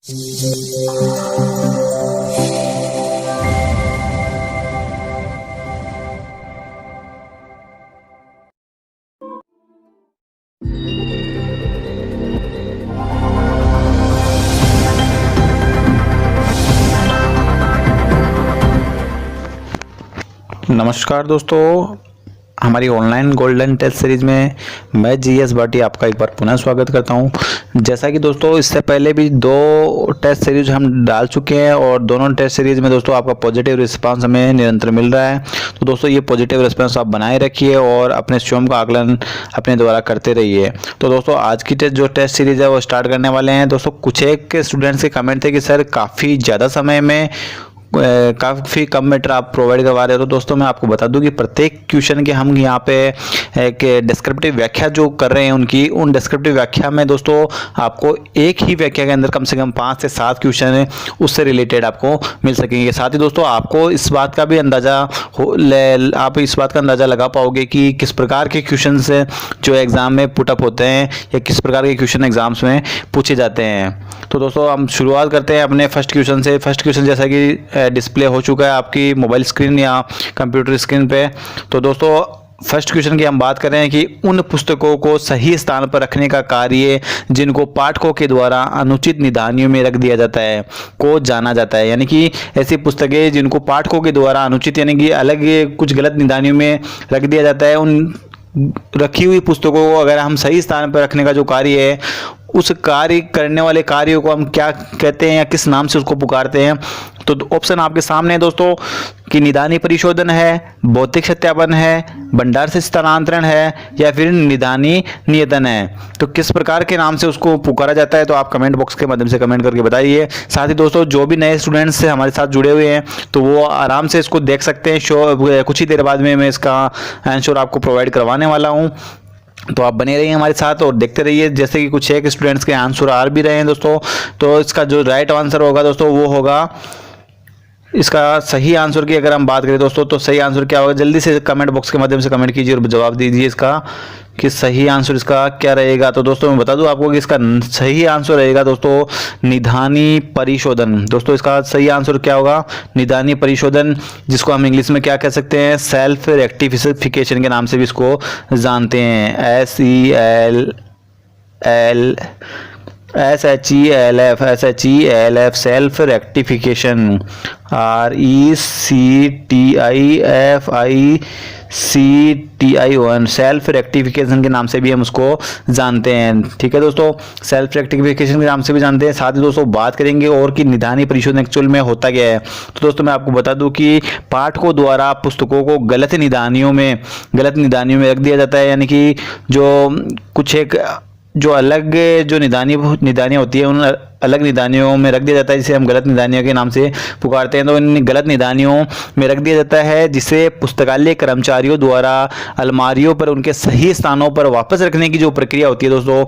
नमस्कार दोस्तों, हमारी ऑनलाइन गोल्डन टेस्ट सीरीज में मैं जीएस भाटी आपका एक बार पुनः स्वागत करता हूं। जैसा कि दोस्तों इससे पहले भी दो टेस्ट सीरीज हम डाल चुके हैं और दोनों टेस्ट सीरीज में दोस्तों आपका पॉजिटिव रिस्पांस हमें निरंतर मिल रहा है। तो दोस्तों ये पॉजिटिव रिस्पांस आप बनाए रखिए और अपने स्वयं का आकलन अपने द्वारा करते रहिए। तो दोस्तों आज की जो टेस्ट सीरीज है वो स्टार्ट करने वाले हैं। दोस्तों कुछ एक स्टूडेंट्स के कमेंट थे कि सर काफ़ी ज़्यादा समय में काफ़ी कम मीटर आप प्रोवाइड करवा रहे हो। तो दोस्तों मैं आपको बता दूं कि प्रत्येक क्वेश्चन के हम यहाँ पे एक डिस्क्रिप्टिव व्याख्या जो कर रहे हैं उन डिस्क्रिप्टिव व्याख्या में दोस्तों आपको एक ही व्याख्या के अंदर कम से कम 5 से 7 क्वेश्चन है उससे रिलेटेड आपको मिल सकेंगे। साथ ही दोस्तों आपको इस बात का भी अंदाज़ा आप इस बात का अंदाज़ा लगा पाओगे कि किस प्रकार के क्वेश्चन से जो एग्ज़ाम में पुटअप होते हैं या किस प्रकार के क्वेश्चन एग्जाम्स में पूछे जाते हैं। तो दोस्तों हम शुरुआत करते हैं अपने फर्स्ट क्वेश्चन से। फर्स्ट क्वेश्चन जैसा कि डिस्प्ले हो चुका है आपकी मोबाइल स्क्रीन या कंप्यूटर स्क्रीन पे। तो दोस्तों फर्स्ट क्वेश्चन की हम बात कर रहे हैं कि उन पुस्तकों को सही स्थान पर रखने का कार्य जिनको पाठकों के द्वारा अनुचित निदानियों में रख दिया जाता है को जाना जाता है। यानी कि ऐसी पुस्तकें जिनको पाठकों के द्वारा अनुचित यानी कि अलग कुछ गलत निदानियों में रख दिया जाता है, उन रखी हुई पुस्तकों को अगर हम सही स्थान पर रखने का जो कार्य है उस कार्य करने वाले कार्यों को हम क्या कहते हैं या किस नाम से उसको पुकारते हैं। तो ऑप्शन आपके सामने है दोस्तों कि निदानी परिशोधन है, भौतिक सत्यापन है, भंडार से स्थानांतरण है या फिर निदानी नियतन है। तो किस प्रकार के नाम से उसको पुकारा जाता है तो आप कमेंट बॉक्स के माध्यम से कमेंट करके बताइए। साथ ही दोस्तों जो भी नए स्टूडेंट्स से हमारे साथ जुड़े हुए हैं तो वो आराम से इसको देख सकते हैं। कुछ ही देर बाद में मैं इसका आंसर आपको प्रोवाइड करवाने वाला हूँ, तो आप बने रहिए हमारे साथ और देखते रहिए। जैसे कि कुछ एक स्टूडेंट्स के आंसर आ भी रहे हैं दोस्तों, तो इसका जो राइट आंसर होगा दोस्तों वो होगा, इसका सही आंसर की अगर हम बात करें दोस्तों तो सही आंसर क्या होगा, जल्दी से कमेंट बॉक्स के माध्यम से कमेंट कीजिए और जवाब दीजिए इसका कि सही आंसर इसका क्या रहेगा। तो दोस्तों मैं बता दूं आपको कि इसका सही आंसर रहेगा दोस्तों निदानी परिशोधन। दोस्तों इसका सही आंसर क्या होगा, निदानी परिशोधन, जिसको हम इंग्लिश में क्या कह सकते हैं, सेल्फ रेक्टिफिकेशन के नाम से भी इसको जानते हैं। SHELF self rectification, RECTIFICTION self rectification के नाम से भी हम उसको जानते हैं। ठीक है दोस्तों, सेल्फ रेक्टिफिकेशन के नाम से भी जानते हैं। साथ ही दोस्तों बात करेंगे और कि निदानी परिशोधन एक्चुअल में होता क्या है। तो दोस्तों मैं आपको बता दूं कि पाठकों द्वारा पुस्तकों को गलत निदानियों में रख दिया जाता है। यानी कि जो कुछ एक जो अलग जो निदानियाँ होती है उन अलग निदानियों में रख दिया जाता है, जिसे हम गलत निदानियों के नाम से पुकारते हैं। तो इन गलत निदानियों में रख दिया जाता है जिसे पुस्तकालय कर्मचारियों द्वारा अलमारियों पर उनके सही स्थानों पर वापस रखने की जो प्रक्रिया होती है दोस्तों,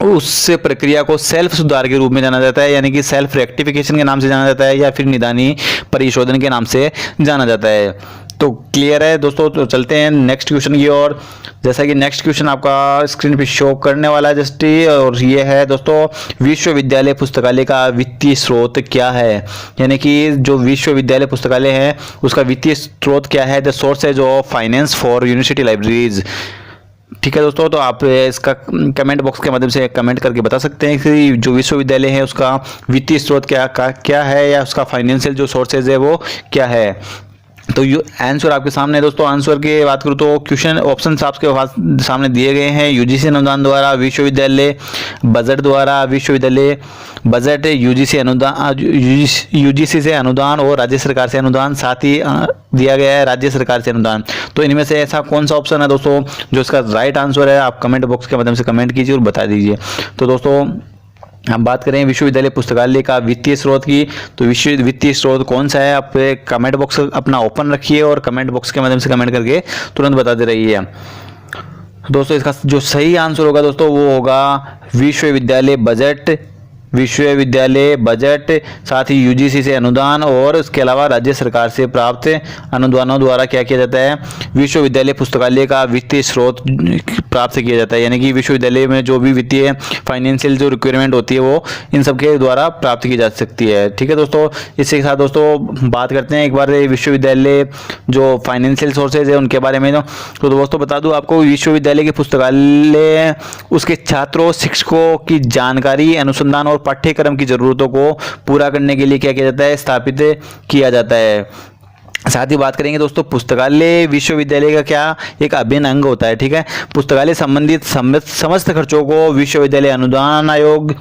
उस प्रक्रिया को सेल्फ सुधार के रूप में जाना जाता है। यानी कि सेल्फ रेक्टिफिकेशन के नाम से जाना जाता है या फिर निदानी परिशोधन के नाम से जाना जाता है। तो क्लियर है दोस्तों, तो चलते हैं नेक्स्ट क्वेश्चन की ओर। जैसा कि नेक्स्ट क्वेश्चन आपका स्क्रीन पे शो करने वाला है जस्ट, और ये है दोस्तों विश्वविद्यालय पुस्तकालय का वित्तीय स्रोत क्या है। यानी कि जो विश्वविद्यालय पुस्तकालय है उसका वित्तीय स्रोत क्या है, the sources of finance for university libraries. ठीक है दोस्तों, तो आप इसका कमेंट बॉक्स के माध्यम से कमेंट करके बता सकते हैं कि जो विश्वविद्यालय है उसका वित्तीय स्रोत क्या है या उसका फाइनेंशियल जो सोर्सेज है वो क्या है। तो आंसर आपके सामने है दोस्तों। आंसर की बात करूँ तो क्वेश्चन ऑप्शंस आपके सामने दिए गए हैं। यूजीसी अनुदान द्वारा विश्वविद्यालय बजट द्वारा विश्वविद्यालय बजट, यूजीसी से अनुदान और राज्य सरकार से अनुदान, साथ ही दिया गया है राज्य सरकार से अनुदान। तो इनमें से ऐसा कौन सा ऑप्शन है दोस्तों जो इसका राइट आंसर है, आप कमेंट बॉक्स के माध्यम से कमेंट कीजिए और बता दीजिए। तो दोस्तों हम बात करें विश्वविद्यालय पुस्तकालय का वित्तीय स्रोत की, तो वित्तीय स्रोत कौन सा है, आप कमेंट बॉक्स अपना ओपन रखिए और कमेंट बॉक्स के माध्यम से कमेंट करके तुरंत बता दे रही है। दोस्तों इसका जो सही आंसर होगा दोस्तों वो होगा विश्वविद्यालय बजट, विश्वविद्यालय बजट, साथ ही यूजीसी से अनुदान और उसके अलावा राज्य सरकार से प्राप्त अनुदानों द्वारा क्या किया जाता है, विश्वविद्यालय पुस्तकालय का वित्तीय स्रोत प्राप्त किया जाता है। यानी कि विश्वविद्यालय में जो भी वित्तीय फाइनेंशियल जो रिक्वायरमेंट होती है वो इन सब के द्वारा प्राप्त की जा सकती है। ठीक है दोस्तों, इसी के साथ दोस्तों बात करते हैं एक बार विश्वविद्यालय जो फाइनेंशियल सोर्सेज है उनके बारे में। तो दोस्तों बता दूं आपको, विश्वविद्यालय के पुस्तकालय उसके छात्रों, शिक्षकों की जानकारी, अनुसंधान और पाठ्यक्रम की जरूरतों को पूरा करने के लिए क्या किया जाता है, स्थापित किया जाता है। साथ ही बात करेंगे दोस्तों, पुस्तकालय विश्वविद्यालय का क्या एक अभिन्न अंग होता है। ठीक है, पुस्तकालय संबंधित समस्त खर्चों को विश्वविद्यालय अनुदान आयोग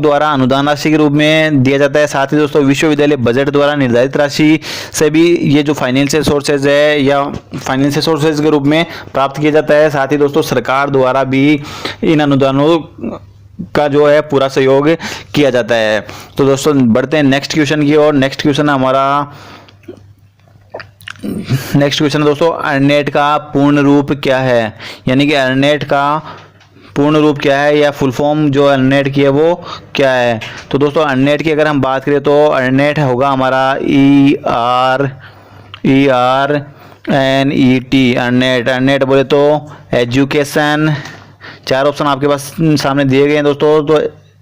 द्वारा अनुदान राशि के रूप में दिया जाता है। साथ ही दोस्तों विश्वविद्यालय बजट द्वारा निर्धारित राशि से भी ये जो फाइनेंशियल सोर्सेज है या फाइनेंशियल सोर्सेज के रूप में प्राप्त किया जाता है। साथ ही दोस्तों सरकार द्वारा भी इन अनुदानों का जो है पूरा सहयोग किया जाता है। तो दोस्तों बढ़ते हैं नेक्स्ट क्वेश्चन की ओर। नेक्स्ट क्वेश्चन है दोस्तों, अर्नेट का पूर्ण रूप क्या है, यानी कि अर्नेट का पूर्ण रूप क्या है या फुल फॉर्म जो अर्नेट की है वो क्या है। तो दोस्तों अर्नेट की अगर हम बात करें तो अर्नेट होगा हमारा ERNET। अर्नेट बोले तो एजुकेशन, चार ऑप्शन आपके पास सामने दिए गए हैं दोस्तों। तो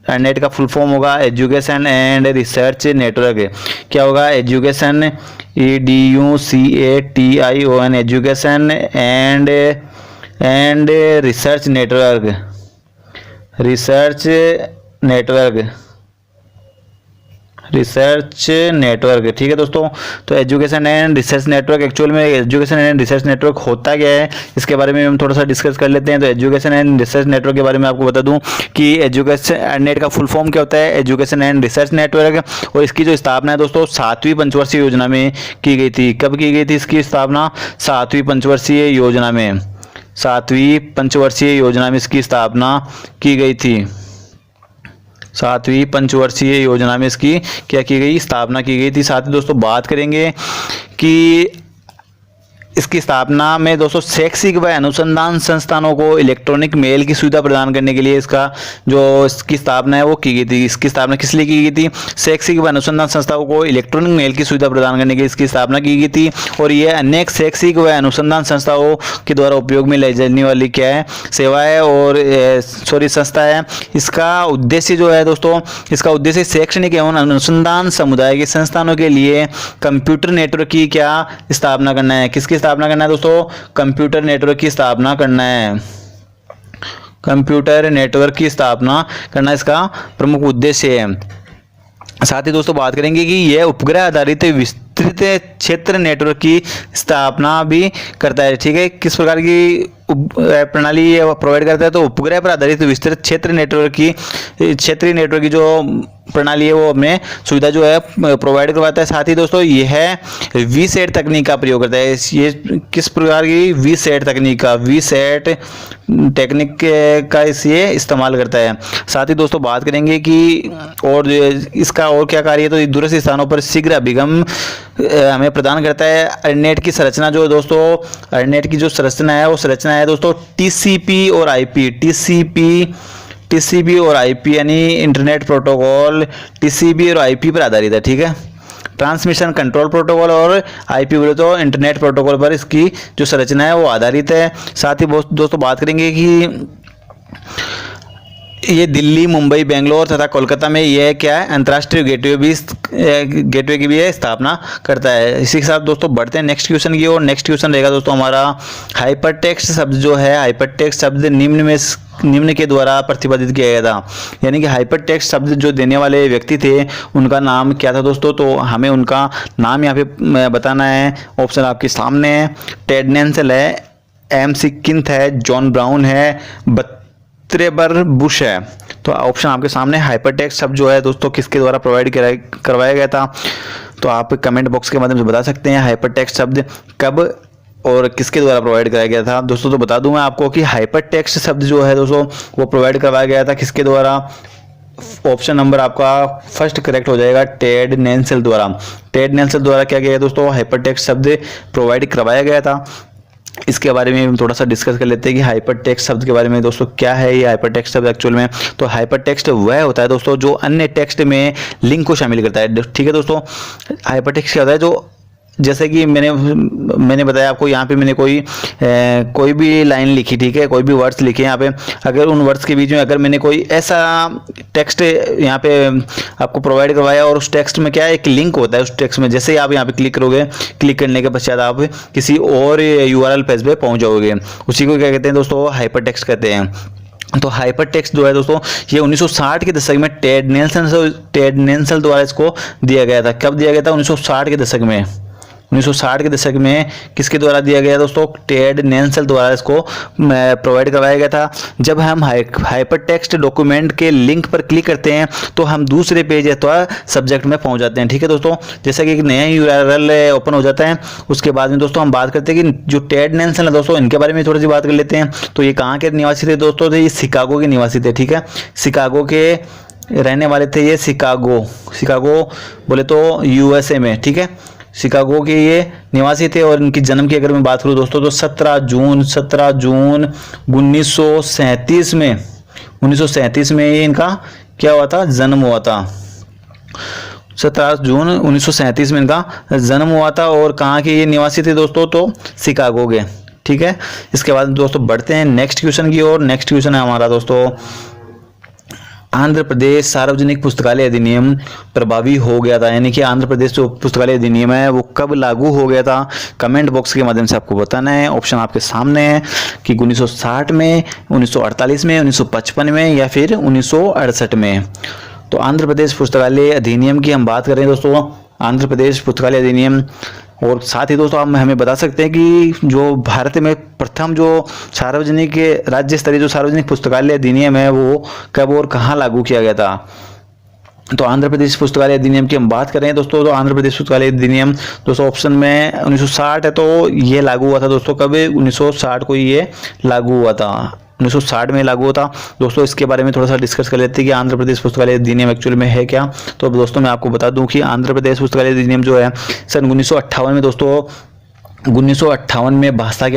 अर्नेट का फुल फॉर्म होगा एजुकेशन एंड रिसर्च नेटवर्क। क्या होगा, education EDUCATION, education and research network. ठीक है दोस्तों, तो education and research network, actual में एजुकेशन एंड रिसर्च नेटवर्क होता क्या है इसके बारे में हम थोड़ा सा डिस्कस कर लेते हैं। तो एजुकेशन एंड रिसर्च नेटवर्क के बारे में आपको बता दूं कि एजुकेशन अर्नेट का फुल फॉर्म क्या होता है, एजुकेशन एंड रिसर्च नेटवर्क। और इसकी जो स्थापना है दोस्तों 7वीं पंचवर्षीय योजना में की गई थी। कब की गई थी इसकी स्थापना, 7वीं पंचवर्षीय योजना में, 7वीं पंचवर्षीय योजना में इसकी स्थापना की गई थी। 7वीं पंचवर्षीय योजना में इसकी क्या की गई, स्थापना की गई थी। साथ ही दोस्तों बात करेंगे कि इसकी स्थापना में दोस्तों शैक्षिक व अनुसंधान संस्थानों को इलेक्ट्रॉनिक मेल की सुविधा प्रदान करने के लिए इसकी स्थापना है वो की गई थी। इसकी स्थापना किस लिए की गई थी, शैक्षिक व अनुसंधान संस्थाओं को इलेक्ट्रॉनिक मेल की सुविधा प्रदान करने के लिए इसकी स्थापना की गई थी। और ये अनेक शैक्षिक व अनुसंधान संस्थाओं के द्वारा उपयोग में लाई जाने वाली क्या है, सेवा है और संस्था है। इसका उद्देश्य जो है दोस्तों, इसका उद्देश्य शैक्षणिक एवं अनुसंधान समुदाय के संस्थानों के लिए कंप्यूटर नेटवर्क की क्या स्थापना करना है। किसकी स्थापना करना है दोस्तों, कंप्यूटर नेटवर्क की स्थापना करना है। कंप्यूटर नेटवर्क की स्थापना करना इसका प्रमुख उद्देश्य है। साथ ही दोस्तों बात करेंगे कि यह उपग्रह आधारित विस्तृत क्षेत्र नेटवर्क की स्थापना भी करता है। ठीक है, किस प्रकार की प्रणाली प्रोवाइड करता है, तो उपग्रह पर आधारित विस्तृत क्षेत्रीय नेटवर्क की जो प्रणाली है वो हमें सुविधा जो है प्रोवाइड करवाता है। साथ ही दोस्तों यह वीसेट तकनीक का प्रयोग करता है। ये किस प्रकार की वीसेट तकनीक का ये इस्तेमाल करता है। साथ ही दोस्तों बात करेंगे कि और इसका और क्या कार्य है, तो दूरस्थ स्थानों पर शीघ्र अभिगम हमें प्रदान करता है। अर्नेट की संरचना जो है दोस्तों, अर्नेट की जो संरचना है वो संरचना है दोस्तों टीसीपी और आईपी यानी इंटरनेट प्रोटोकॉल टीसीपी और आईपी पर आधारित है। ठीक है, ट्रांसमिशन कंट्रोल प्रोटोकॉल और आईपी बोले तो इंटरनेट प्रोटोकॉल पर इसकी जो संरचना है वो आधारित है। साथ ही दोस्तों बात करेंगे कि ये दिल्ली, मुंबई, बेंगलोर तथा कोलकाता में यह क्या है, अंतर्राष्ट्रीय गेटवे की भी स्थापना करता है। इसी के साथ दोस्तों बढ़ते हैं नेक्स्ट क्वेश्चन की ओर। नेक्स्ट क्वेश्चन रहेगा दोस्तों हमारा, हाइपरटेक्स्ट शब्द जो है, हाइपरटेक्स्ट शब्द निम्न के द्वारा प्रतिपादित किया गया था। यानी कि हाइपरटेक्स्ट शब्द जो देने वाले व्यक्ति थे उनका नाम क्या था दोस्तों, तो हमें उनका नाम यहाँ पे बताना है। ऑप्शन आपके सामने है, टेड नेल्सन है, एम सिकिंथ है, जॉन ब्राउन है, ट्रेवर बुश है। तो ऑप्शन आपके सामने, हाइपरटेक्स्ट शब्द जो है दोस्तों किसके द्वारा प्रोवाइड करवाया गया था, तो आप कमेंट बॉक्स के माध्यम से बता सकते हैं हाइपरटेक्स्ट शब्द कब और किसके द्वारा प्रोवाइड कराया गया था। दोस्तों तो बता दूं मैं आपको कि हाइपरटेक्स्ट शब्द जो है दोस्तों वो प्रोवाइड करवाया गया था किसके द्वारा, ऑप्शन नंबर आपका फर्स्ट करेक्ट हो जाएगा, टेड नेल्सन द्वारा। टेड नेल्सन द्वारा क्या किया दोस्तों, हाइपरटेक्स्ट शब्द प्रोवाइड करवाया गया था। इसके बारे में हम थोड़ा सा डिस्कस कर लेते हैं कि हाइपर टेक्स्ट शब्द के बारे में दोस्तों। क्या है ये हाइपर टेक्स्ट शब्द एक्चुअल में? तो हाइपर टेक्स्ट वह होता है दोस्तों जो अन्य टेक्स्ट में लिंक को शामिल करता है। ठीक है दोस्तों, हाइपर टेक्स्ट क्या होता है? जो जैसे कि मैंने बताया आपको, यहाँ पे मैंने कोई भी लाइन लिखी, ठीक है, कोई भी वर्ड्स लिखे यहाँ पे, अगर उन वर्ड्स के बीच में अगर मैंने कोई ऐसा टेक्स्ट यहाँ पे आपको प्रोवाइड करवाया और उस टेक्स्ट में क्या है, एक लिंक होता है उस टेक्स्ट में। जैसे ही आप यहाँ पे क्लिक करोगे, क्लिक करने के पश्चात आप किसी और URL पेज पे पहुँच जाओगे। उसी को क्या कहते हैं दोस्तों? हाइपर टेक्स्ट कहते हैं। तो हाइपर टेक्स्ट जो है दोस्तों, ये 1960 के दशक में टेड नेल्सन द्वारा इसको दिया गया था। कब दिया गया था? 1960 के दशक में। 1960 के दशक में किसके द्वारा दिया गया दोस्तों? टेड नेल्सन द्वारा इसको प्रोवाइड करवाया गया था। जब हम हाइपर टेक्स्ट डॉक्यूमेंट के लिंक पर क्लिक करते हैं तो हम दूसरे पेज अथवा सब्जेक्ट में पहुंच जाते हैं। ठीक है दोस्तों, जैसा कि एक नया URL ओपन हो जाता है। उसके बाद में दोस्तों हम बात करते हैं कि जो टेड नेल्सन है दोस्तों, इनके बारे में थोड़ी सी बात कर लेते हैं। तो ये कहाँ के निवासी थे दोस्तों? तो ये शिकागो के निवासी थे। ठीक है, शिकागो के रहने वाले थे ये। शिकागो बोले तो USA में। ठीक है, शिकागो के ये निवासी थे। और इनकी जन्म की अगर मैं बात करूं दोस्तों, तो 17 जून 1937 में ये इनका क्या हुआ था? जन्म हुआ था। 17 जून 1937 में इनका जन्म हुआ था। और कहाँ के ये निवासी थे दोस्तों? तो शिकागो के। ठीक है, इसके बाद दोस्तों बढ़ते हैं नेक्स्ट क्वेश्चन की ओर। नेक्स्ट क्वेश्चन है हमारा दोस्तों, आंध्र प्रदेश सार्वजनिक पुस्तकालय अधिनियम प्रभावी हो गया था, यानी कि आंध्र प्रदेश जो पुस्तकालय अधिनियम है वो कब लागू हो गया था? कमेंट बॉक्स के माध्यम से आपको बताना है। ऑप्शन आपके सामने है कि 1960 में, 1948 में, 1955 में या फिर 1968 में। तो आंध्र प्रदेश पुस्तकालय अधिनियम की हम बात कर रहे हैं दोस्तों, आंध्र प्रदेश पुस्तकालय अधिनियम। और साथ ही दोस्तों आप हमें बता सकते हैं कि जो भारत में प्रथम जो सार्वजनिक राज्य स्तरीय जो सार्वजनिक पुस्तकालय अधिनियम है वो कब और कहाँ लागू किया गया था? तो आंध्र प्रदेश पुस्तकालय अधिनियम की हम बात कर रहे हैं दोस्तों। तो आंध्र प्रदेश पुस्तकालय अधिनियम दोस्तों ऑप्शन में 1960 है, तो ये लागू हुआ था दोस्तों कब? 1960 को ये लागू हुआ था, 1960 में लागू होता दोस्तों। इसके बारे में थोड़ा सा डिस्कस कर लेते हैं कि आंध्र प्रदेश पुस्तकालय अधिनियम एक्चुअल में है क्या। तो दोस्तों मैं आपको बता दूं कि आंध्र प्रदेश पुस्तकालय अधिनियम जो है सन 1958 में दोस्तों, 1958 में भाषा के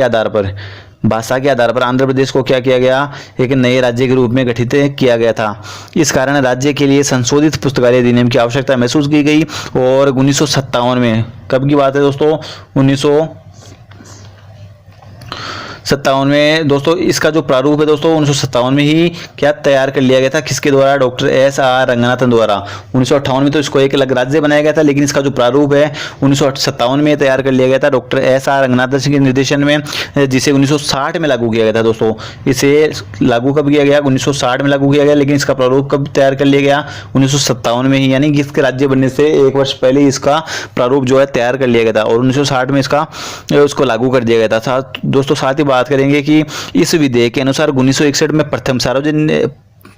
आधार पर आंध्र प्रदेश को क्या किया गया? एक नए राज्य के रूप में गठित किया गया था। इस कारण राज्य के लिए संशोधित पुस्तकालय अधिनियम की आवश्यकता महसूस की गई। और 1957 में, कब की बात है दोस्तों? 1957 में दोस्तों इसका जो प्रारूप है दोस्तों 1957 में ही क्या तैयार कर लिया गया था? किसके द्वारा? डॉक्टर SR रंगनाथन द्वारा। 1958 में तो इसको एक अलग राज्य बनाया गया था, लेकिन इसका जो प्रारूप है 1957 में तैयार कर लिया गया था डॉक्टर SR रंगनाथन के निर्देशन में, जिसे 1960 में लागू किया गया था दोस्तों। इसे लागू कब किया गया? 1960 में लागू किया गया, लेकिन इसका प्रारूप कब तैयार कर लिया गया? 1957 में ही, यानी कि इसके राज्य बनने से 1 वर्ष पहले इसका प्रारूप जो है तैयार कर लिया गया था और 1960 में उसको लागू कर दिया गया था। दोस्तों साथ ही बात करेंगे कि इस विधेयक के अनुसार 1961 में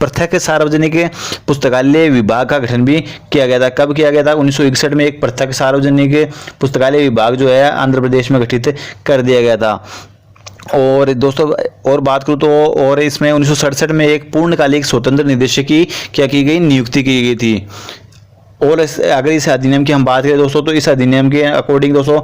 पृथक सार्वजनिक पुस्तकालय विभाग का गठन भी किया गया था। कब किया गया था? 1961 में एक पृथक सार्वजनिक पुस्तकालय विभाग जो है आंध्र प्रदेश में गठित कर दिया गया था। और दोस्तों और बात करूँ तो और इसमें 1967 में एक पूर्णकालिक स्वतंत्र निदेशक की क्या की गई? नियुक्ति की गई थी। और अगर इस अधिनियम की हम बात करें दोस्तों, तो इस अधिनियम के अकॉर्डिंग दोस्तों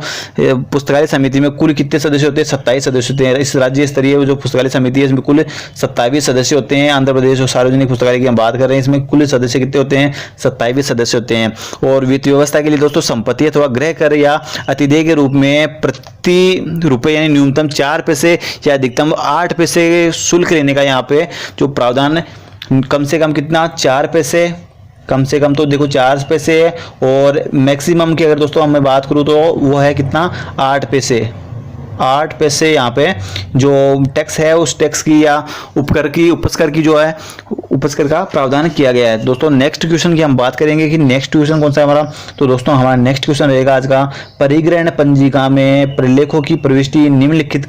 पुस्तकालय समिति में कुल कितने सदस्य होते हैं? 27 सदस्य होते हैं। इस राज्य स्तरीय जो पुस्तकालय समिति है इसमें कुल 27 सदस्य होते हैं। आंध्र प्रदेश और सार्वजनिक पुस्तकालय की हम बात कर रहे हैं, इसमें कुल सदस्य कितने होते हैं? 27 सदस्य होते हैं। और वित्त व्यवस्था के लिए दोस्तों संपत्ति अथवा गृह कर या अतिदेय के रूप में प्रति रुपये यानी न्यूनतम 4 पैसे या अधिकतम 8 पैसे शुल्क लेने का यहाँ पे जो प्रावधान, कम से कम कितना? 4 पैसे, कम से कम तो देखो 4 पैसे है। और मैक्सिमम की अगर दोस्तों मैं बात करूँ तो वो है कितना? 8 पैसे। 8 पैसे यहाँ पे जो टैक्स है उस टैक्स की या उपकर की जो है उपकर का प्रावधान किया गया है। दोस्तों नेक्स्ट क्वेश्चन की हम बात करेंगे कि नेक्स्ट क्वेश्चन कौन सा है हमारा। तो दोस्तों हमारा नेक्स्ट क्वेश्चन रहेगा आज का, परिग्रहण पंजिका में प्रलेखों की प्रविष्टि निम्नलिखित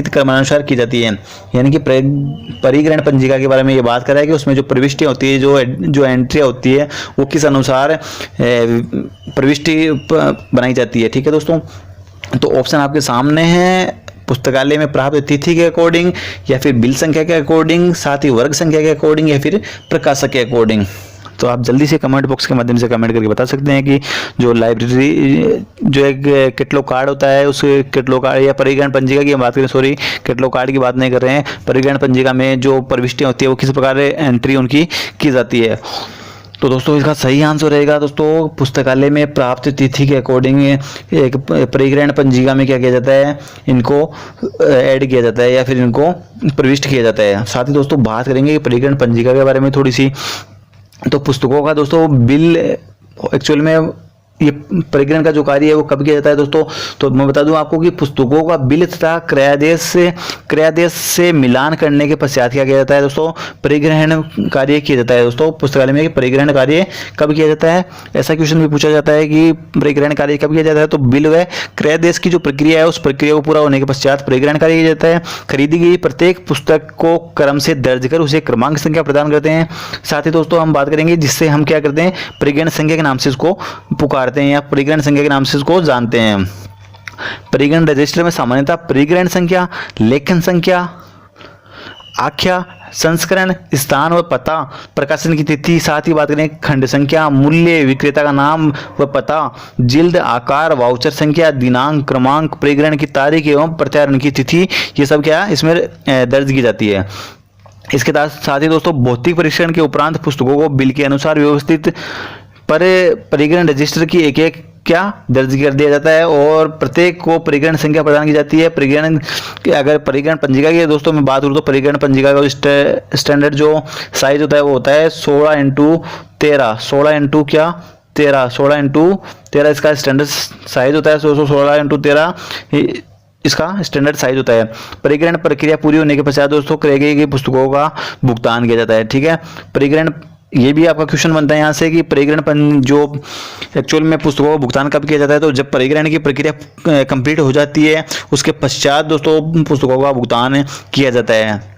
क्रमानुसार की जाती है। यानी कि परिग्रहण पंजिका के बारे में ये बात कर रहा है कि उसमें जो प्रविष्टियाँ होती है, जो एंट्री होती है वो किस अनुसार प्रविष्टि बनाई जाती है। ठीक है दोस्तों, तो ऑप्शन आपके सामने है, पुस्तकालय में प्राप्त तिथि के अकॉर्डिंग या फिर बिल संख्या के अकॉर्डिंग, साथ ही वर्ग संख्या के अकॉर्डिंग या फिर प्रकाशक के अकॉर्डिंग। तो आप जल्दी से कमेंट बॉक्स के माध्यम से कमेंट करके बता सकते हैं कि जो लाइब्रेरी जो एक कैटलॉग कार्ड होता है, उस कैटलॉग कार्ड या परिग्रहण पंजिका की हम बात करें, सॉरी कैटलॉग कार्ड की बात नहीं कर रहे हैं, परिग्रहण पंजिका में जो प्रविष्टियाँ होती है वो किस प्रकार एंट्री उनकी की जाती है। तो दोस्तों इसका सही आंसर रहेगा दोस्तों, पुस्तकालय में प्राप्त तिथि के अकॉर्डिंग एक परिग्रहण पंजिका में क्या किया जाता है, इनको ऐड किया जाता है या फिर इनको प्रविष्ट किया जाता है। साथ ही दोस्तों बात करेंगे परिग्रहण पंजिका के बारे में थोड़ी सी। तो पुस्तकों का दोस्तों बिल एक्चुअल में ये परिग्रहण का जो कार्य है वो कब किया जाता है दोस्तों, तो मैं बता दूं आपको कि पुस्तकों का बिल तथा क्रयादेश से मिलान करने के पश्चात क्या किया जाता है दोस्तों, परिग्रहण कार्य किया जाता है। दोस्तों पुस्तकालय में परिग्रहण कार्य कब किया जाता है, ऐसा क्वेश्चन भी पूछा जाता है कि परिग्रहण कार्य कब किया जाता है, तो बिल व क्रयादेश की जो प्रक्रिया है उस प्रक्रिया को पूरा होने के पश्चात परिग्रहण कार्य किया जाता है। खरीदी गई प्रत्येक पुस्तक को क्रम से दर्ज कर उसे क्रमांक संख्या प्रदान करते हैं। साथ ही दोस्तों हम बात करेंगे जिससे हम क्या करते हैं, परिग्रहण संख्या के नाम से इसको पुकारते हैं या परिग्रहण संख्या के नाम से इसको जानते हैं। परिग्रहण रजिस्टर में सामान्यतः परिग्रहण संख्या, लेखन संख्या, आख्या, संस्करण, स्थान व पता, प्रकाशन की तिथि, साथ ही बात करें खंड संख्या, मूल्य, विक्रेता का नाम व पता, जिल्द, आकार, वाउचर संख्या, दिनांक, क्रमांक, परिग्रहण की तारीख एवं प्रत्यारोहण की तिथि, ये सब क्या इसमें दर्ज की जाती है। इसके साथ ही दोस्तों भौतिक परीक्षण के उपरांत पुस्तकों को बिल के अनुसार व्यवस्थित पर परिग्रहण रजिस्टर की एक एक क्या दर्ज कर दिया जाता है और प्रत्येक को परिग्रहण संख्या प्रदान की जाती है। परिग्रहण अगर परिग्रहण पंजिका की दोस्तों मैं बात करूँ तो परिग्रहण पंजिका का स्टैंडर्ड जो साइज होता है वो होता है 16x13, 16x13 इसका स्टैंडर्ड साइज होता है। 16x13 इसका स्टैंडर्ड साइज होता है। परिग्रहण प्रक्रिया पूरी होने के पश्चात दोस्तों क्रय गई पुस्तकों का भुगतान किया जाता है। ठीक है, परिग्रहण ये भी आपका क्वेश्चन बनता है यहाँ से कि परिग्रहण जो एक्चुअल में पुस्तकों का भुगतान कब किया जाता है, तो जब परिग्रहण की प्रक्रिया कंप्लीट हो जाती है उसके पश्चात दोस्तों पुस्तकों का भुगतान किया जाता है।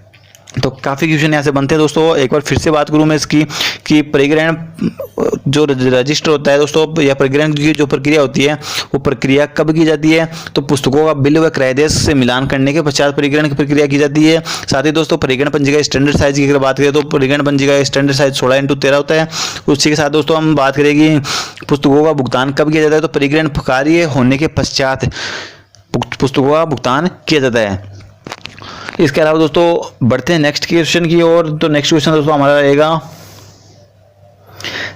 तो काफ़ी क्वेश्चन यहाँ से बनते हैं दोस्तों। एक बार फिर से बात करूँ मैं इसकी कि परिग्रहण जो रजिस्टर होता है दोस्तों या परिग्रहण की जो प्रक्रिया होती है वो प्रक्रिया कब की जाती है, तो पुस्तकों का बिल व क्रयदेश से मिलान करने के पश्चात परिग्रहण की प्रक्रिया की जाती है। साथ ही दोस्तों परिग्रहण पंजिका स्टैंडर्ड साइज की अगर बात करें तो परिग्रहण पंजिका स्टैंडर्ड साइज 16x13 होता है। उसी के साथ दोस्तों हम बात करेंगे पुस्तकों का भुगतान कब किया जाता है, तो परिग्रहण कार्य होने के पश्चात पुस्तकों का भुगतान किया जाता है। इसके अलावा दोस्तों बढ़ते हैं नेक्स्ट क्वेश्चन की ओर। तो नेक्स्ट क्वेश्चन दोस्तों हमारा रहेगा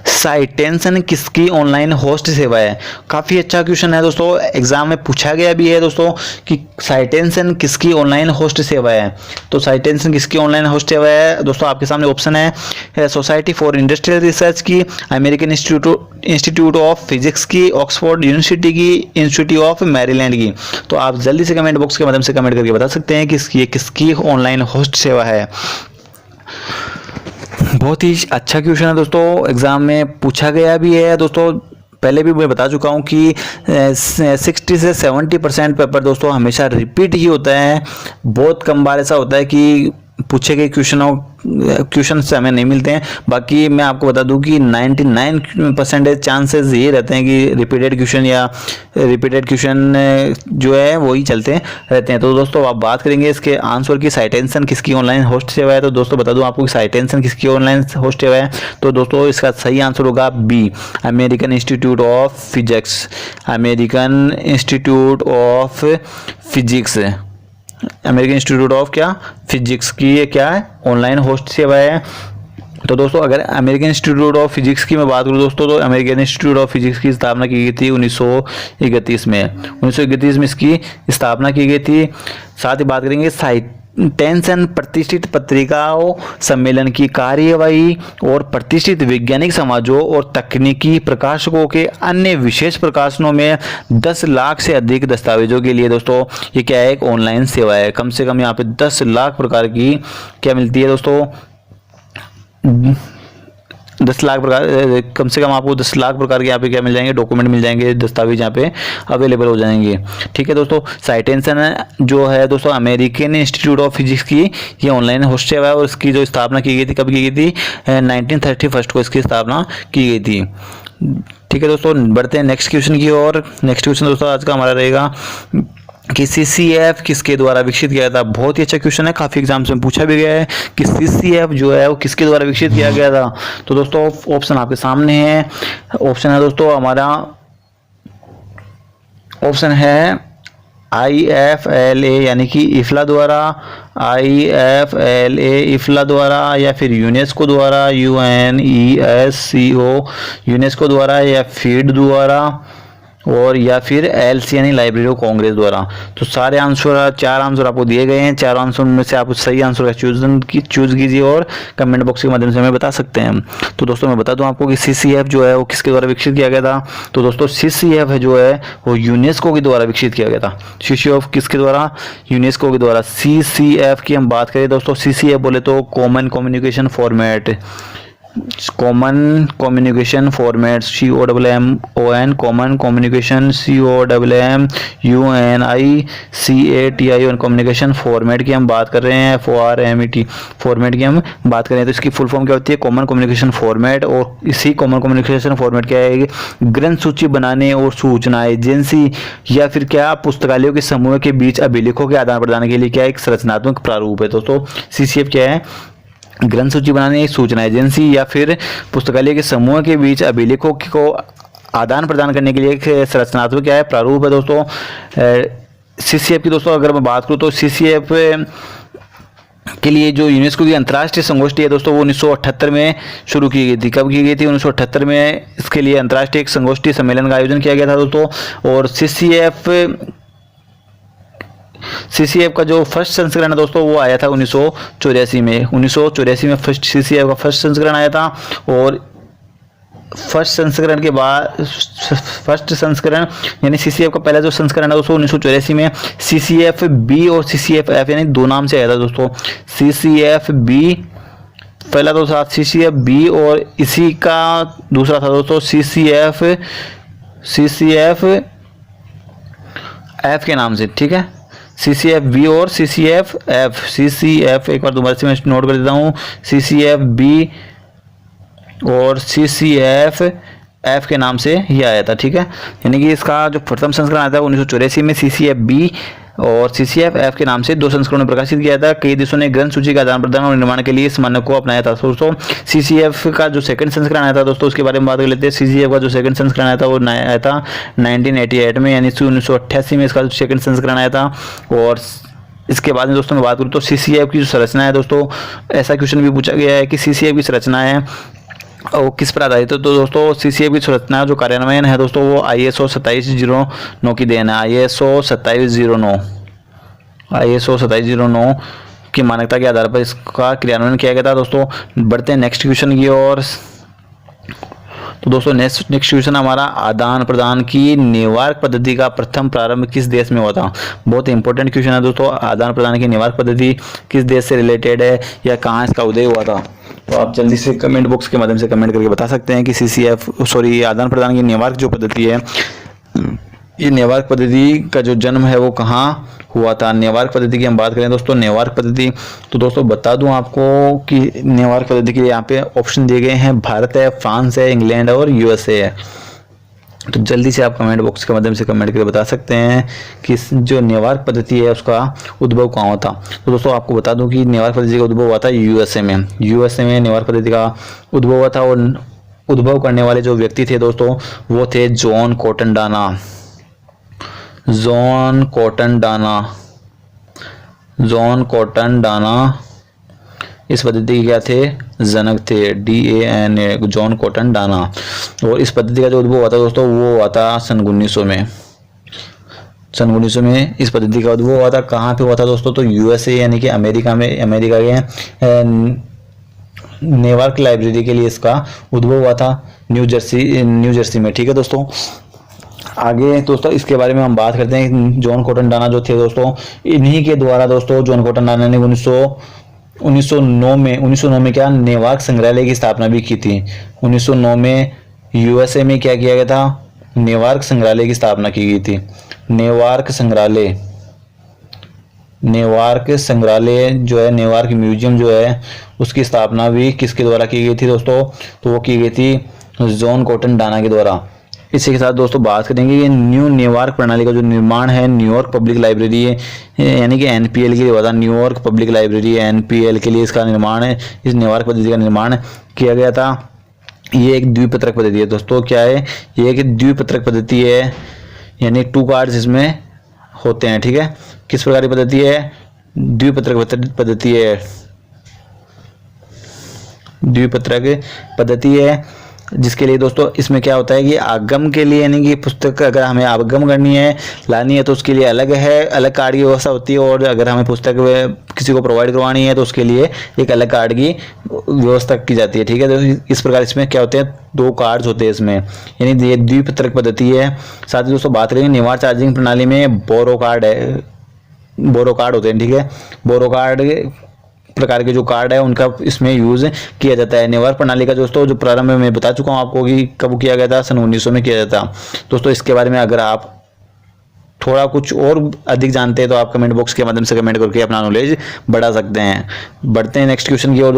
साइटेंशन किसकी ऑनलाइन होस्ट सेवा है। काफ़ी अच्छा क्वेश्चन है दोस्तों, एग्जाम में पूछा गया भी है दोस्तों कि साइटेंशन किसकी ऑनलाइन होस्ट सेवा है। तो साइटेंशन किसकी ऑनलाइन होस्ट सेवा है दोस्तों, आपके सामने ऑप्शन है सोसाइटी फॉर इंडस्ट्रियल रिसर्च की, अमेरिकन इंस्टीट्यूट ऑफ फिजिक्स की, ऑक्सफोर्ड यूनिवर्सिटी की, इंस्टीट्यूट ऑफ मैरीलैंड की। तो आप जल्दी से कमेंट बॉक्स के माध्यम से कमेंट करके बता सकते हैं कि ये किसकी ऑनलाइन होस्ट सेवा है। बहुत ही अच्छा क्वेश्चन है दोस्तों, एग्जाम में पूछा गया भी है दोस्तों। पहले भी मैं बता चुका हूँ कि 60 से 70% पेपर दोस्तों हमेशा रिपीट ही होता है। बहुत कम बार ऐसा होता है कि पूछे गए क्वेश्चन से हमें नहीं मिलते हैं। बाकी मैं आपको बता दूं कि 99% चांसेस ये रहते हैं कि रिपीटेड क्वेश्चन जो है वही चलते रहते हैं। तो दोस्तों आप बात करेंगे इसके आंसर की, साइटेंशन किसकी ऑनलाइन होस्ट सेवा है। तो दोस्तों बता दूं आपको कि साइटेंशन किसकी ऑनलाइन होस्ट सेवा है, तो दोस्तों इसका सही आंसर होगा B, American Institute of Physics. American Institute of Physics, American Institute of क्या फिजिक्स की ये क्या है ऑनलाइन होस्ट सेवा है। तो दोस्तों अगर अमेरिकन इंस्टीट्यूट ऑफ फिजिक्स की मैं बात करूँ दोस्तों, तो अमेरिकन इंस्टीट्यूट ऑफ फिजिक्स की स्थापना की गई थी 1931 में। 1931 में इसकी स्थापना की गई थी। साथ ही बात करेंगे साइटेंशन प्रतिष्ठित पत्रिकाओं सम्मेलन की कार्यवाही और प्रतिष्ठित वैज्ञानिक समाजों और तकनीकी प्रकाशकों के अन्य विशेष प्रकाशनों में 10 लाख से अधिक दस्तावेजों के लिए दोस्तों ये क्या है, एक ऑनलाइन सेवा है। कम से कम यहाँ पे 10 लाख प्रकार की क्या मिलती है दोस्तों, 10 लाख प्रकार, कम से कम आपको 10 लाख प्रकार के यहाँ पे क्या मिल जाएंगे, डॉक्यूमेंट मिल जाएंगे, दस्तावेज यहाँ पे अवेलेबल हो जाएंगे। ठीक है दोस्तों, साइटेंशन जो है दोस्तों अमेरिकन इंस्टीट्यूट ऑफ फिजिक्स की ये ऑनलाइन होस्ट सेवा है और इसकी जो स्थापना की गई थी, कब की गई थी, 1931 को इसकी स्थापना की गई थी। ठीक है दोस्तों, बढ़ते हैं नेक्स्ट क्वेश्चन की ओर। नेक्स्ट क्वेश्चन दोस्तों आज का हमारा रहेगा कि CCF किसके द्वारा विकसित किया था। बहुत ही अच्छा क्वेश्चन है, काफ़ी एग्जाम्स में पूछा भी गया है कि CCF जो है वो किसके द्वारा विकसित किया गया था। तो दोस्तों ऑप्शन आपके सामने है। ऑप्शन है दोस्तों हमारा, ऑप्शन है IFLA यानी कि इफ्ला द्वारा, IFLA इफ्ला द्वारा, या फिर यूनेस्को द्वारा, UNESCO यूनेस्को द्वारा, या फीड द्वारा, और या फिर LC यानी लाइब्रेरी ऑफ कांग्रेस द्वारा। तो सारे आंसर, 4 आंसर आपको दिए गए हैं। 4 आंसर में से आप सही आंसर का चूज कीजिए और कमेंट बॉक्स के माध्यम से हमें बता सकते हैं। तो दोस्तों मैं बता दूं आपको कि CCF जो है वो किसके द्वारा विकसित किया गया था। तो दोस्तों CCF है जो है वो यूनेस्को के द्वारा विकसित किया गया था। CCF किसके द्वारा, यूनेस्को के द्वारा। CCF की हम बात करें दोस्तों, CCF बोले तो common communication format, common communication format, COMMON common communication, COMMUNICATI और कम्युनिकेशन फॉर्मेट की हम बात कर रहे हैं, FORMET फॉर्मेट की हम बात करें तो इसकी फुल फॉर्म क्या होती है, कॉमन कम्युनिकेशन फॉर्मेट। और इसी कॉमन कम्युनिकेशन फॉर्मेट क्या है, ग्रंथ सूची बनाने और सूचना एजेंसी या फिर क्या पुस्तकालयों के समूह के बीच अभिलेखों के आदान प्रदान के लिए क्या एक संरचनात्मक प्रारूप है। दोस्तों CCF क्या है, ग्रंथ सूची बनाने, एक सूचना एजेंसी या फिर पुस्तकालय के समूह के बीच अभिलेखों को आदान प्रदान करने के लिए एक संरचनात्मक क्या है, प्रारूप है। दोस्तों CCF की दोस्तों अगर मैं बात करूँ तो CCF के लिए जो यूनेस्को की अंतर्राष्ट्रीय संगोष्ठी है दोस्तों वो 1978 में शुरू की गई थी। कब की गई थी, 1978 में इसके लिए अंतर्राष्ट्रीय एक संगोष्ठी सम्मेलन का आयोजन किया गया था दोस्तों। और CCF का जो फर्स्ट संस्करण है दोस्तों वो आया था 1984 में। 1984 में फर्स्ट CCF का फर्स्ट संस्करण आया था। और फर्स्ट संस्करण के बाद, फर्स्ट संस्करण यानी CCF का पहला जो संस्करण है दोस्तों 1984 में CCF-B और CCF-F यानी 2 नाम से आया था दोस्तों। CCF-B पहला तो था CCF-B और इसी का दूसरा था दोस्तों CCF-F के नाम से, ठीक है। CCF-B और CCF-F एक बार दोबारा से मैं नोट कर देता हूँ, CCF-B और CCF-F के नाम से ही आया था, ठीक है। यानी कि इसका जो प्रथम संस्करण आया था 1984 में CCF-B और CCF-F के नाम से 2 संस्करणों में प्रकाशित किया था। कई देशों ने ग्रंथ सूची का आदान प्रदान और निर्माण के लिए इस मानक को अपनाया था। दोस्तों CCF का जो सेकंड संस्करण आया था दोस्तों उसके बारे में बात कर लेते हैं। CCF का जो सेकंड संस्करण आया था वो आया था 1988 में, यानी 1988 में इसका जो सेकंड संस्करण आया था। और इसके बाद में दोस्तों मैं बात करूँ तो CCF की जो संरचना है दोस्तों, ऐसा क्वेश्चन भी पूछा गया है कि CCF की संरचना है वो किस पर आधारित है। तो दोस्तों CCF की संरचना जो कार्यान्वयन है दोस्तों वो ISO 2709 की देन है। ISO 2709 की मान्यता के आधार पर इसका क्रियान्वयन किया गया था। दोस्तों बढ़ते हैं नेक्स्ट क्वेश्चन की ओर। तो दोस्तों नेक्स्ट क्वेश्चन हमारा, आदान प्रदान की न्यूयॉर्क पद्धति का प्रथम प्रारंभ किस देश में हुआ था। बहुत इंपॉर्टेंट क्वेश्चन है दोस्तों, आदान प्रदान की न्यूयॉर्क पद्धति किस देश से रिलेटेड है या कहाँ इसका उदय हुआ था। तो आप जल्दी से कमेंट बॉक्स के माध्यम से कमेंट करके बता सकते हैं कि आदान प्रदान की न्यूयॉर्क जो पद्धति है, ये न्यूयॉर्क पद्धति का जो जन्म है वो कहाँ हुआ था। न्यूयॉर्क पद्धति की हम बात करें दोस्तों, न्यूयॉर्क पद्धति, तो दोस्तों बता दूं आपको कि न्यूयॉर्क पद्धति के लिए यहाँ पे ऑप्शन दिए गए हैं, भारत है, फ्रांस है, इंग्लैंड और USA है। तो जल्दी से आप कमेंट बॉक्स के माध्यम से कमेंट करके बता सकते हैं कि जो न्यूयॉर्क पद्धति है उसका उद्भव कहाँ हुआ था। तो दोस्तों आपको बता दूं कि न्यूयॉर्क पद्धति का उद्भव हुआ था USA में। USA में न्यूयॉर्क पद्धति का उद्भव हुआ था और उद्भव करने वाले जो व्यक्ति थे दोस्तों वो थे जॉन कॉटन डाना इस पद्धति के क्या थे, जनक थे, DANA, जॉन कॉटन डाना। और इस पद्धति का जो उद्भव हुआ था दोस्तों वो हुआ था सन 1900 में। सन 1900 में इस पद्धति का उद्भव हुआ था। कहाँ पे हुआ था दोस्तों, तो USA यानी कि अमेरिका के न्यूयॉर्क लाइब्रेरी के लिए इसका उद्भव हुआ था, न्यू जर्सी में, ठीक है दोस्तों। आगे दोस्तों इसके बारे में हम बात करते हैं। जॉन कॉटन डाना जो थे दोस्तों, इन्हीं के द्वारा दोस्तों जॉन कॉटन डाना ने 1909 में क्या न्यूयॉर्क संग्रहालय की स्थापना भी की थी। 1909 में USA में क्या किया गया था, न्यूयॉर्क संग्रहालय की स्थापना की गई थी। न्यूयॉर्क संग्रहालय जो है, न्यूयॉर्क म्यूजियम जो है उसकी स्थापना भी किसके द्वारा की गई थी दोस्तों, तो वो की गई थी जॉन कॉटन डाना के द्वारा। इसी के साथ दोस्तों बात करेंगे कि न्यू न्यूयॉर्क प्रणाली का जो निर्माण है, न्यूयॉर्क पब्लिक लाइब्रेरी है, यानी कि एनपीएल के लिए हुआ था। न्यूयॉर्क पब्लिक लाइब्रेरी एनपीएल के लिए इसका निर्माण है, इस न्यूयॉर्क पद्धति का निर्माण किया गया था। ये एक द्विपत्रक पद्धति है दोस्तों। क्या है ये? एक द्विपत्रक पद्धति है, यानी 2 कार्ड्स इसमें होते हैं। ठीक है, किस प्रकार की पद्धति है? द्विपत्रक पद्धति है, द्विपत्रक पद्धति है, जिसके लिए दोस्तों इसमें क्या होता है कि आगम के लिए, यानी कि पुस्तक अगर हमें आगम करनी है, लानी है, तो उसके लिए अलग है, अलग कार्ड की व्यवस्था होती है। और अगर हमें पुस्तक किसी को प्रोवाइड करवानी है तो उसके लिए एक अलग कार्ड की व्यवस्था की जाती है। ठीक है, तो इस प्रकार इसमें क्या होते हैं, 2 कार्ड्स होते हैं इसमें, यानी ये द्विपत्रक पद्धति है। साथ ही दोस्तों बात करेंगे निवार चार्जिंग प्रणाली में बोरो कार्ड है, बोरो कार्ड होते हैं। ठीक है, बोरो कार्ड प्रकार के जो कार्ड है उनका इसमें यूज किया जाता है। निवार प्रणाली का दोस्तों जो प्रारंभ में मैं बता चुका हूं आपको कि कब किया गया था, सन 1900 में किया जाता। दोस्तों इसके बारे में अगर आप थोड़ा कुछ और अधिक जानते हैं तो आप कमेंट बॉक्स के माध्यम से कमेंट करके अपना नॉलेज बढ़ा सकते हैं। बढ़ते हैं नेक्स्ट क्वेश्चन की ओर।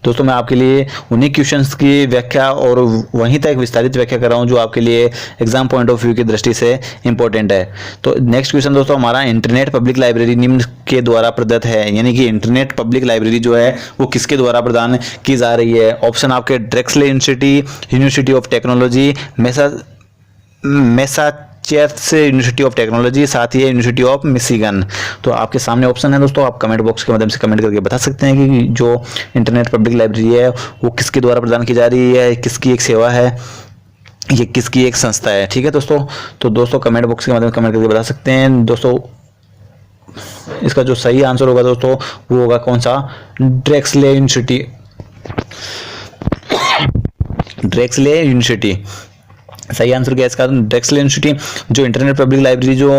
दोस्तों मैं आपके लिए उन्हीं क्वेश्चंस की व्याख्या और वहीं तक विस्तारित व्याख्या कर रहा हूं जो आपके लिए एग्जाम पॉइंट ऑफ व्यू की दृष्टि से इंपॉर्टेंट है। तो नेक्स्ट क्वेश्चन दोस्तों हमारा, इंटरनेट पब्लिक लाइब्रेरी निम्न के द्वारा प्रदत्त है, यानी कि इंटरनेट पब्लिक लाइब्रेरी जो है वो किसके द्वारा प्रदान की जा रही है? ऑप्शन आपके Drexel University of Technology, Massachusetts University of Technology, साथ ही यूनिवर्सिटी ऑफ मिशिगन। तो आपके सामने ऑप्शन है दोस्तों, आप कमेंट बॉक्स के माध्यम से कमेंट करके बता सकते हैं कि जो इंटरनेट पब्लिक लाइब्रेरी है वो किसके द्वारा प्रदान की जा रही है, किसकी एक सेवा है, ये किसकी एक संस्था है। ठीक है दोस्तों, तो दोस्तों कमेंट बॉक्स के माध्यम से कमेंट करके बता सकते हैं। दोस्तों इसका जो सही आंसर होगा दोस्तों वो होगा कौन सा? ड्रेक्सले यूनिवर्सिटी सही आंसर क्या है इसका? ड्रेक्सले यूनिवर्सिटी। जो इंटरनेट पब्लिक लाइब्रेरी जो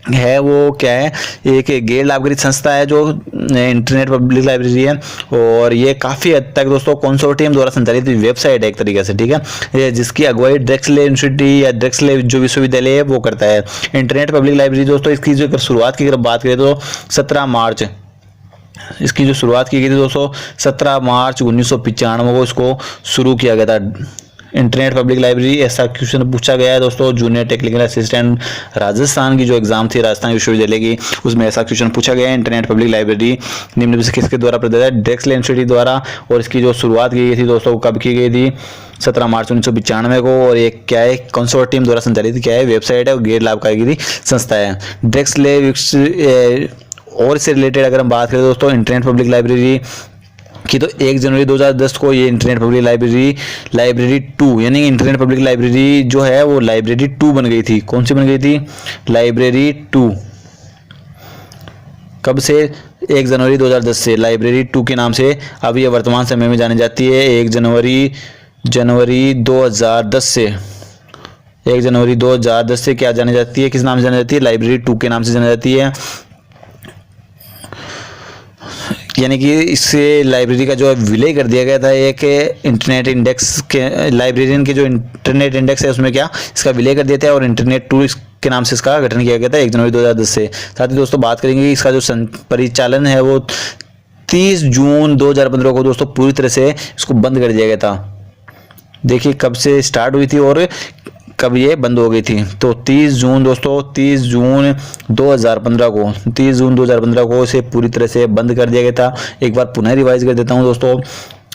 है वो क्या है, एक गैर लाभकारी संस्था है जो इंटरनेट पब्लिक लाइब्रेरी है, और ये काफ़ी हद तक दोस्तों कंसोर्टियम द्वारा संचालित वेबसाइट है एक तरीके से। ठीक है, जिसकी अगुवाई ड्रेक्सले यूनिवर्सिटी या ड्रेक्सले जो विश्वविद्यालय है वो करता है। इंटरनेट पब्लिक लाइब्रेरी दोस्तों इसकी जो शुरुआत की अगर बात करें तो 17 मार्च, इसकी जो शुरुआत की गई थी दोस्तों 17 मार्च 1995 को इसको शुरू किया गया था। इंटरनेट पब्लिक लाइब्रेरी, ऐसा क्वेश्चन पूछा गया है दोस्तों जूनियर टेक्निकल असिस्टेंट राजस्थान की जो एग्जाम थी राजस्थान विश्वविद्यालय की, उसमें ऐसा क्वेश्चन पूछा गया है। इंटरनेट पब्लिक लाइब्रेरी निम्न में से किसके द्वारा प्रदत्त है? ड्रेक्सले यूनिवर्सिटी द्वारा। और इसकी जो शुरुआत की गई थी दोस्तों कब की गई थी? 17 मार्च 1995 को। और ये क्या है? कंसोर्टियम द्वारा संचालित क्या है? वेबसाइट है और गैर लाभकारी संस्था है ड्रेक्सले। और इससे रिलेटेड अगर हम बात करें दोस्तों इंटरनेट पब्लिक लाइब्रेरी की, तो 1 जनवरी 2010 को ये इंटरनेट पब्लिक लाइब्रेरी 2, यानी इंटरनेट पब्लिक लाइब्रेरी जो है वो लाइब्रेरी 2 बन गई थी। कौन सी बन गई थी? लाइब्रेरी 2। कब से? 1 जनवरी 2010 से लाइब्रेरी 2 के नाम से अब ये वर्तमान समय में जानी जाती है। 1 जनवरी 2010 से 1 जनवरी 2010 से क्या जानी जाती है? किस नाम से जानी जाती है? लाइब्रेरी 2 के नाम से जानी जाती है। यानी कि इससे लाइब्रेरी का जो है विलय कर दिया गया था एक इंटरनेट इंडेक्स के, लाइब्रेरियन के जो इंटरनेट इंडेक्स है उसमें क्या इसका विलय कर दिया था, और इंटरनेट 2 के नाम से इसका गठन किया गया था 1 जनवरी 2010 से। साथ ही दोस्तों बात करेंगे इसका जो परिचालन है वो 30 जून 2015 को दोस्तों पूरी तरह से इसको बंद कर दिया गया था। देखिए कब से स्टार्ट हुई थी और कब ये बंद हो गई थी। तो 30 जून दोस्तों 30 जून 2015 को इसे पूरी तरह से बंद कर दिया गया था। एक बार पुनः रिवाइज कर देता हूँ दोस्तों,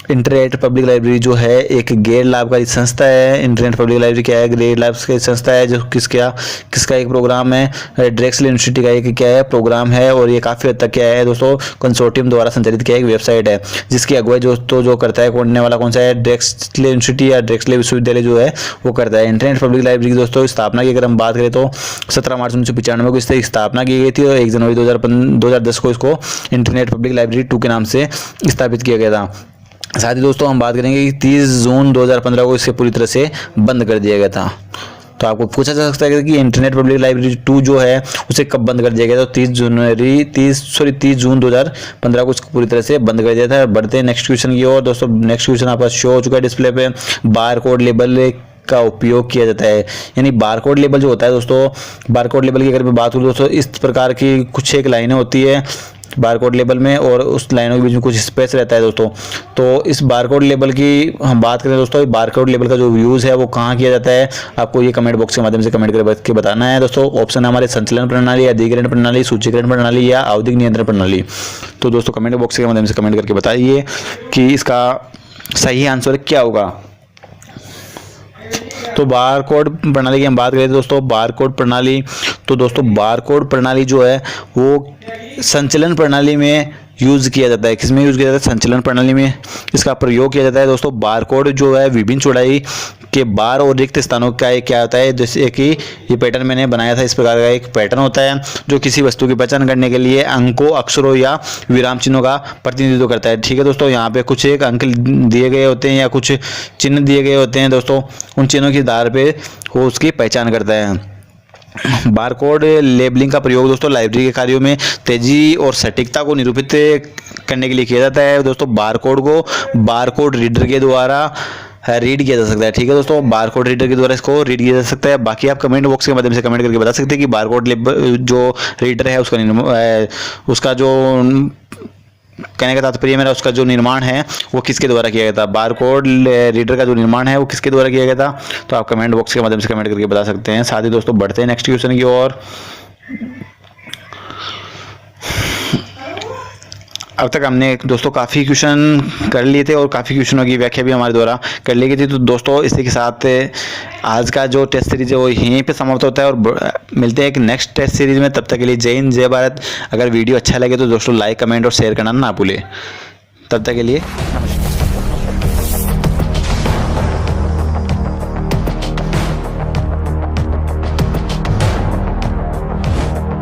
इंटरनेट पब्लिक लाइब्रेरी जो है एक गैर लाभकारी संस्था है। इंटरनेट पब्लिक लाइब्रेरी क्या है? गैर लाभकारी संस्था है जो किसका एक प्रोग्राम है? ड्रेक्सले यूनिवर्सिटी का एक क्या है? प्रोग्राम है। और ये काफ़ी हद तक क्या है दोस्तों? कंसोर्टियम द्वारा संचालित क्या एक वेबसाइट है, जिसकी अगुवाई जो करता है, करने वाला कौन सा है? ड्रेक्सले यूनिवर्सिटी या ड्रेक्सले विश्वविद्यालय जो है वो करता है। इंटरनेट पब्लिक लाइब्रेरी की दोस्तों स्थापना की अगर हम बात करें तो 17 मार्च 1995 को इसकी स्थापना की गई थी, और 1 जनवरी 2010 को इसको इंटरनेट पब्लिक लाइब्रेरी 2 के नाम से स्थापित किया गया था। साथ ही दोस्तों हम बात करेंगे कि 30 जून 2015 को इसे पूरी तरह से बंद कर दिया गया था। तो आपको पूछा जा सकता है कि इंटरनेट पब्लिक लाइब्रेरी 2 जो है उसे कब बंद कर दिया गया? तो 30 जून 2015 को इसको पूरी तरह से बंद कर दिया था। बढ़ते हैं नेक्स्ट क्वेश्चन की ओर। दोस्तों नेक्स्ट क्वेश्चन आपका शो हो चुका है डिस्प्ले पे। बारकोड लेबल का उपयोग किया जाता है, यानी बारकोड लेबल जो होता है दोस्तों, बारकोड लेबल की अगर मैं बात करूँ दोस्तों, इस प्रकार की कुछ एक लाइनें होती है बारकोड लेबल में और उस लाइनों के बीच में कुछ स्पेस रहता है दोस्तों। तो इस बारकोड लेबल की हम बात करें दोस्तों, बारकोड लेबल का जो यूज़ है वो कहाँ किया जाता है, आपको ये कमेंट बॉक्स के माध्यम से कमेंट करके बताना है दोस्तों। ऑप्शन है हमारे संचलन प्रणाली, अधिग्रहण प्रणाली, सूचीकरण प्रणाली या आवधिक नियंत्रण प्रणाली। तो दोस्तों कमेंट बॉक्स के माध्यम से कमेंट करके बताइए कि इसका सही आंसर क्या होगा। तो बारकोड प्रणाली की हम बात करें दोस्तों, बारकोड प्रणाली, तो दोस्तों बारकोड प्रणाली जो है वो संचलन प्रणाली में यूज़ किया जाता है। किसमें यूज़ किया जाता है? संचलन प्रणाली में इसका प्रयोग किया जाता है दोस्तों। बारकोड जो है विभिन्न चौड़ाई के बार और रिक्त स्थानों का एक क्या होता है, जैसे कि ये पैटर्न मैंने बनाया था, इस प्रकार का एक पैटर्न होता है जो किसी वस्तु की पहचान करने के लिए अंकों, अक्षरों या विराम चिन्हों का प्रतिनिधित्व करता है। ठीक है दोस्तों, यहाँ पे कुछ एक अंक दिए गए होते हैं या कुछ चिन्ह दिए गए होते हैं दोस्तों, उन चिन्हों के आधार पे वो उसकी पहचान करता है। बारकोड लेबलिंग का प्रयोग दोस्तों लाइब्रेरी के कार्यों में तेजी और सटीकता को निरूपित करने के लिए किया जाता है दोस्तों। बारकोड को बारकोड रीडर के द्वारा रीड किया जा सकता है। ठीक है दोस्तों, बारकोड रीडर के द्वारा इसको रीड किया जा सकता है। बाकी आप कमेंट बॉक्स के माध्यम से कमेंट करके बता सकते हैं कि बारकोड लेबल जो रीडर है उसका जो कहने का तात्पर्य मेरा, उसका जो निर्माण है वो किसके द्वारा किया गया था, बारकोड रीडर का जो निर्माण है वो किसके द्वारा किया गया था। तो आप कमेंट बॉक्स के माध्यम से कमेंट करके बता सकते हैं। साथ ही दोस्तों बढ़ते हैं नेक्स्ट क्वेश्चन की ओर। अब तक हमने दोस्तों काफ़ी क्वेश्चन कर लिए थे और काफ़ी क्वेश्चनों की व्याख्या भी हमारे द्वारा कर ली गई थी। तो दोस्तों इसी के साथ आज का जो टेस्ट सीरीज है वो यहीं पे समाप्त होता है और मिलते हैं एक नेक्स्ट टेस्ट सीरीज में। तब तक के लिए जय हिंद, जय भारत। अगर वीडियो अच्छा लगे तो दोस्तों लाइक, कमेंट और शेयर करना ना भूलें। तब तक के लिए नमस्कार।